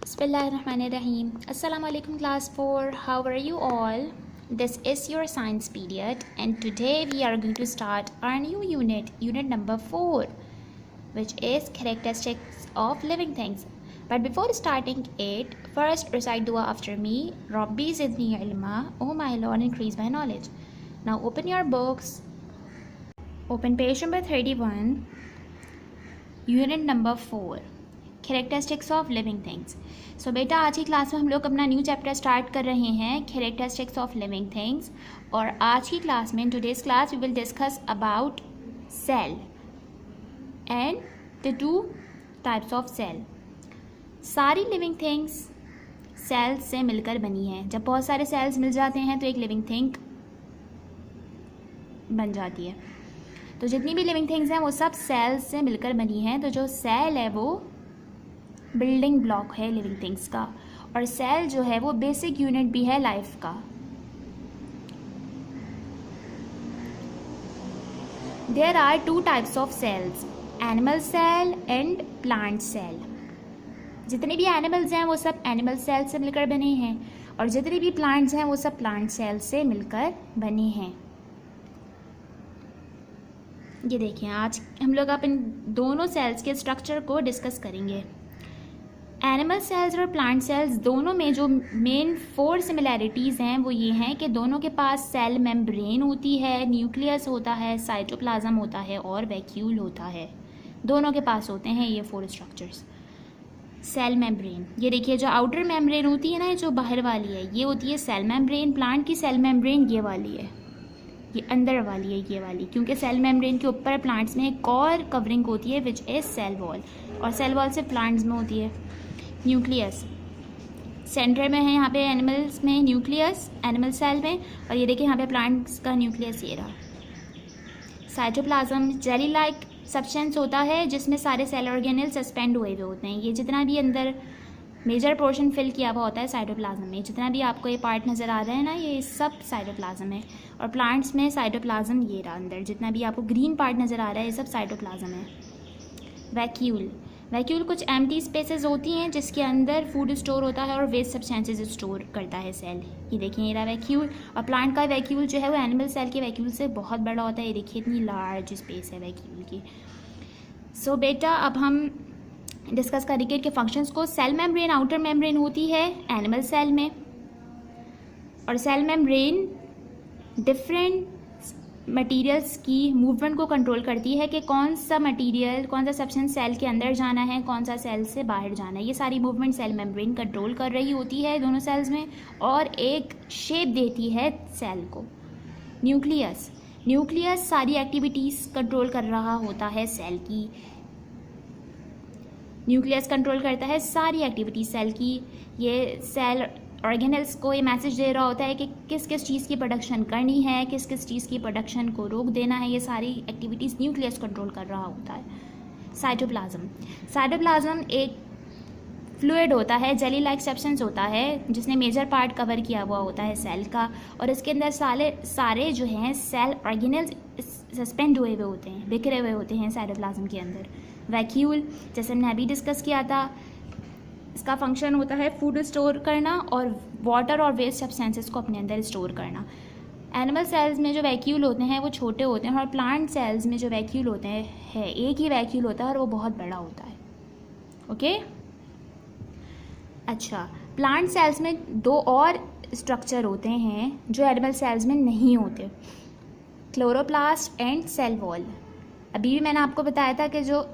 Bismillahirrahmanirrahim. Assalamu alaikum class 4. How are you all? This is your science period and today we are going to start our new unit number 4, which is characteristics of living things. But before starting it, first recite dua after me. Rabbi zidni ilma, oh my Lord, increase my knowledge. Now open your books. Open page number 31, unit number 4. Characteristics of living things. So बेटा आज की class में हम लोग अपना new chapter start कर रहे हैं कैरेक्टरिस्टिक्स ऑफ लिविंग थिंग्स. और आज की क्लास में in today's class we will discuss about cell and the two types of cell. सारी लिविंग थिंग्स सेल्स से मिलकर बनी हैं. जब बहुत सारे सेल्स मिल जाते हैं तो एक लिविंग थिंग बन जाती है. तो जितनी भी लिविंग थिंग्स हैं वो सब सेल्स से मिलकर बनी हैं. तो जो सेल है वो बिल्डिंग ब्लॉक है लिविंग थिंग्स का, और सेल जो है वो बेसिक यूनिट भी है लाइफ का. There are two types of cells, animal cell and plant cell. जितने भी एनिमल्स हैं वो सब एनिमल सेल से मिलकर बने हैं, और जितने भी प्लांट्स हैं वो सब प्लांट सेल से मिलकर बने हैं. ये देखिए आज हम लोग अब इन दोनों सेल्स के स्ट्रक्चर को डिस्कस करेंगे. एनिमल सेल्स और प्लांट सेल्स दोनों में जो मेन 4 सिमिलैरिटीज़ हैं वो ये हैं कि दोनों के पास सेल मेम्ब्रेन होती है, न्यूक्लियस होता है, साइटोप्लाज्म होता है और वैक्यूल होता है. दोनों के पास होते हैं ये 4 स्ट्रक्चर्स. सेल मेम्ब्रेन, ये देखिए जो आउटर मेम्ब्रेन होती है ना, जो बाहर वाली है, ये होती है सेल मेम्ब्रेन. प्लांट की सेल मेम्ब्रेन ये वाली है, ये अंदर वाली है, ये वाली, क्योंकि सेल मेम्ब्रेन के ऊपर प्लांट्स में एक और कवरिंग होती है विच इज़ सेल वॉल, और सेल वॉल से प्लांट्स में होती है न्यूक्लियस. सेंटर में है यहाँ पे एनिमल्स में न्यूक्लियस, एनिमल सेल में, और ये देखिए यहाँ पे प्लांट्स का न्यूक्लियस ये रहा. साइटोप्लाज्म जेली लाइक सब्सटेंस होता है जिसमें सारे सेल ऑर्गेनेल सस्पेंड हुए हुए होते हैं. ये जितना भी अंदर मेजर पोर्शन फिल किया हुआ होता है साइटोप्लाज्म में, जितना भी आपको ये पार्ट नज़र आ रहा है ना, ये सब साइटोप्लाज्म है. और प्लांट्स में साइटोप्लाज्म ये रहा अंदर, जितना भी आपको ग्रीन पार्ट नज़र आ रहा है ये सब साइटोप्लाज्म है. वैक्यूल, वैक्यूल कुछ एम्प्टी स्पेसेस होती हैं जिसके अंदर फूड स्टोर होता है और वेस्ट सब्सटेंसेस स्टोर करता है सेल. ये देखिए ये रहा वैक्यूल. और प्लांट का वैक्यूल जो है वो एनिमल सेल के वैक्यूल से बहुत बड़ा होता है. ये देखिए इतनी लार्ज स्पेस है वैक्यूल की. सो बेटा अब हम डिस्कस करेंगे के फंक्शंस को. सेल मेम्ब्रेन आउटर मेम्ब्रेन होती है एनिमल सेल में, और सेल मेम्ब्रेन डिफरेंट मटेरियल्स की मूवमेंट को कंट्रोल करती है कि कौन सा मटेरियल, कौन सा सब्सटेंस सेल के अंदर जाना है, कौन सा सेल से बाहर जाना है. ये सारी मूवमेंट सेल मेम्ब्रेन कंट्रोल कर रही होती है दोनों सेल्स में, और एक शेप देती है सेल को. न्यूक्लियस, न्यूक्लियस सारी एक्टिविटीज़ कंट्रोल कर रहा होता है सेल की. न्यूक्लियस कंट्रोल करता है सारी एक्टिविटीज सेल की. ये सेल ऑर्गेनल्स को ये मैसेज दे रहा होता है कि किस किस चीज़ की प्रोडक्शन करनी है, किस किस चीज़ की प्रोडक्शन को रोक देना है. ये सारी एक्टिविटीज़ न्यूक्लियस कंट्रोल कर रहा होता है. साइटोप्लाज्म, साइटोप्लाज्म एक फ्लूइड होता है, जेली लाइक सब्सटेंस होता है जिसने मेजर पार्ट कवर किया हुआ होता है सेल का, और इसके अंदर सारे जो हैं सेल ऑर्गेनल्स सस्पेंड हुए हुए होते हैं, बिखरे हुए होते हैं साइटोप्लाज्म के अंदर. वैक्यूल जैसे हमने अभी डिस्कस किया था, इसका फंक्शन होता है फूड स्टोर करना और वाटर और वेस्ट सब्सटेंसेस को अपने अंदर स्टोर करना. एनिमल सेल्स में जो वैक्यूल होते हैं वो छोटे होते हैं, और प्लांट सेल्स में जो वैक्यूल होते हैं एक ही वैक्यूल होता है और वो बहुत बड़ा होता है. ओके अच्छा, प्लांट सेल्स में 2 और स्ट्रक्चर होते हैं जो एनिमल सेल्स में नहीं होते, क्लोरोप्लास्ट एंड सेल वॉल. अभी भी मैंने आपको बताया था कि जो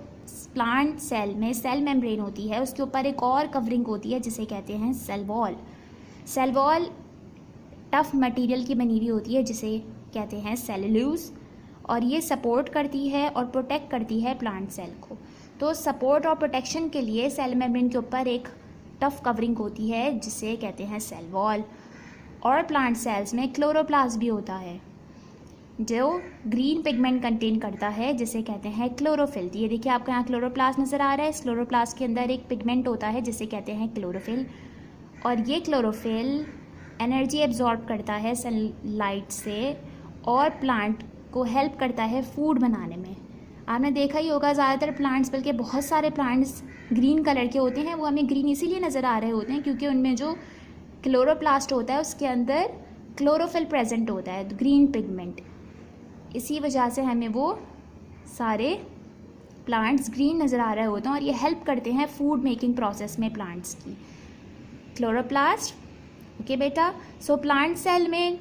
प्लांट सेल में सेल मेम्ब्रेन होती है उसके ऊपर एक और कवरिंग होती है जिसे कहते हैं cell wall. Cell wall tough material की बनी हुई होती है जिसे कहते हैं सेलुलोज, और ये सपोर्ट करती है और प्रोटेक्ट करती है प्लांट सेल को. तो सपोर्ट और प्रोटेक्शन के लिए सेल मेम्ब्रेन के ऊपर एक टफ कवरिंग होती है जिसे कहते हैं सेल वॉल. और प्लांट सेल्स में क्लोरोप्लास्ट भी होता है जो ग्रीन पिगमेंट कंटेन करता है जिसे कहते हैं क्लोरोफिल. ये देखिए आपको यहाँ क्लोरोप्लास्ट नज़र आ रहा है. इस क्लोरोप्लास्ट के अंदर एक पिगमेंट होता है जिसे कहते हैं क्लोरोफिल, और ये क्लोरोफिल एनर्जी एब्जॉर्ब करता है सनलाइट से और प्लांट को हेल्प करता है फूड बनाने में. आपने देखा ही होगा ज़्यादातर प्लांट्स, बल्कि बहुत सारे प्लांट्स ग्रीन कलर के होते हैं। वो हमें ग्रीन इसीलिए नज़र आ रहे होते हैं क्योंकि उनमें जो क्लोरोप्लास्ट होता है उसके अंदर क्लोरोफिल प्रेजेंट होता है, ग्रीन पिगमेंट। इसी वजह से हमें वो सारे प्लांट्स ग्रीन नज़र आ रहे होते हैं और ये हेल्प करते हैं फूड मेकिंग प्रोसेस में प्लांट्स की। क्लोरोप्लास्ट, ओके बेटा। सो प्लांट सेल में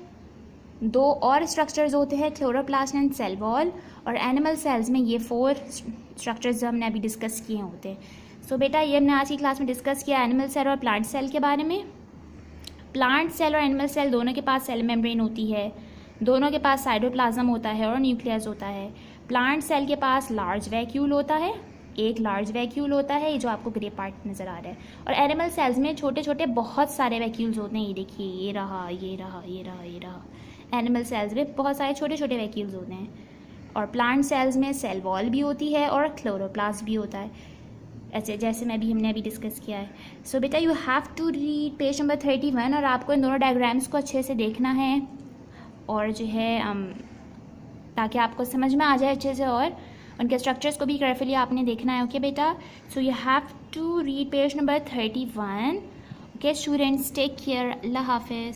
2 और स्ट्रक्चर्स होते हैं, क्लोरोप्लास्ट एंड सेल वॉल, और एनिमल सेल्स में ये 4 स्ट्रक्चर्स जो हमने अभी डिस्कस किए होते हैं। सो बेटा ये हमने आज की क्लास में डिस्कस किया एनिमल सेल और प्लांट सेल के बारे में। प्लांट सेल और एनिमल सेल दोनों के पास सेल मेम्ब्रेन होती है, दोनों के पास साइटोप्लाज्म होता है और न्यूक्लियस होता है। प्लांट सेल के पास लार्ज वैक्यूल होता है, एक लार्ज वैक्यूल होता है, ये जो आपको ग्रे पार्ट नज़र आ रहा है। और एनिमल सेल्स में छोटे छोटे बहुत सारे वैक्यूल्स होते हैं, ये देखिए, ये रहा, ये रहा, ये रहा, ये रहा। एनिमल सेल्स में बहुत सारे छोटे छोटे वैक्यूल्स होते हैं। और प्लांट सेल्स में सेल वॉल भी होती है और क्लोरोप्लास्ट भी होता है, ऐसे जैसे हमने अभी डिस्कस किया है। सो बेटा you have to read page number 31 और आपको इन दोनों डायग्राम्स को अच्छे से देखना है और जो है ताकि आपको समझ में आ जाए अच्छे से, और उनके स्ट्रक्चर्स को भी केयरफुली आपने देखना है। ओके बेटा, so you have to read page number 31। Okay students, take care, अल्लाह हाफिज़।